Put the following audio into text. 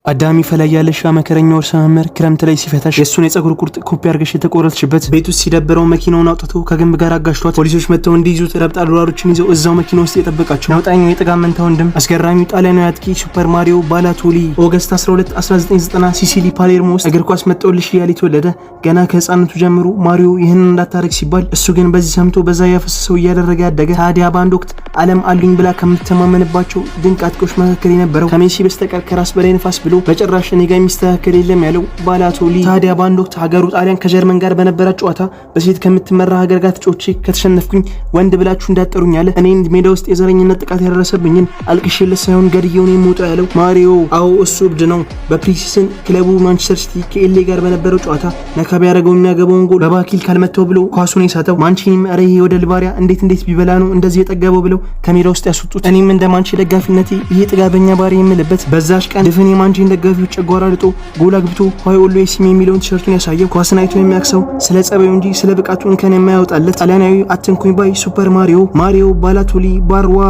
አዳሚ ፈላይ ያለሽ መከረኛው እርሳ መመር ክረምት ላይ ሲፈታሽ የሱን የጸጉር ቁርጥ ኮፒ አርገሽ የተቆረጥሽበት ቤት ውስጥ ሲደብረው መኪናውን አውጥቶ ከግንብ ጋር አጋሽቷት ፖሊሶች መጥተው እንዲይዙት ረብጣ ዶላሮችን ይዘው እዛው መኪና ውስጥ የጠበቃቸው ነውጣኛው የጥጋብ መንታ ወንድም አስገራሚው ጣሊያናዊ አጥቂ ሱፐር ማሪዮ ባላቶሊ ኦገስት 12 1990 ሲሲሊ ፓሌርሞ ውስጥ እግር ኳስ መጣውልሽ እያለ ተወለደ። ገና ከህፃንነቱ ጀምሮ ማሪዮ ይህንን እንዳታረግ ሲባል እሱ ግን በዚህ ሰምቶ በዛ ያፈሰሰው እያደረገ ያደገ። ታዲያ በአንድ ወቅት ዓለም አሉኝ ብላ ከምትተማመንባቸው ድንቅ አጥቂዎች መካከል የነበረው ከሜሲ በስተቀር ከራስ በላይ ንፋስ ብሎ በጭራሽ እኔ ጋር የሚስተካከል የለም ያለው ባላቶሊ ታዲያ በአንድ ወቅት ሀገሩ ጣሊያን ከጀርመን ጋር በነበራት ጨዋታ በሴት ከምትመራ ሀገር ጋር ተጫውቼ ከተሸነፍኩኝ ወንድ ብላችሁ እንዳጠሩኝ አለ። እኔን ሜዳ ውስጥ የዘረኝነት ጥቃት ያደረሰብኝን አልቅሼለት ሳይሆን ገድየውን የምወጣው ያለው ማሪዮ አዎ እሱ እብድ ነው። በፕሪሲሰን ክለቡ ማንቸስተር ሲቲ ከኤሌ ጋር በነበረው ጨዋታ ነካብ ያደረገው የሚያገባውን ጎል በባኪል ካልመተው ብሎ ኳሱን የሳተው ማንቺኒም ኧረ ይሄ ወደ ልባሪያ እንዴት ቢበላ ነው እንደዚህ የጠገበው ብለው ከሜዳ ውስጥ ያስወጡት። እኔም እንደ ማንቺ ደጋፊነቴ ይሄ ጥጋበኛ ባሪ የምልበት በዛሽ ቀን ድፍን የማንቺን ደጋፊዎች ጨጓራ ልጦ ጎል አግብቶ ሆይ ኦሎ ኤሲም የሚለውን ቲሸርቱን ያሳየው ኳስን አይቶ የሚያክሰው ስለ ጸባዩ እንጂ ስለ ብቃቱ እንከን የማያወጣለት ጣሊያናዊ አትንኩኝ ባይ ሱፐር ማሪዮ ባላቶሊ ባርዋ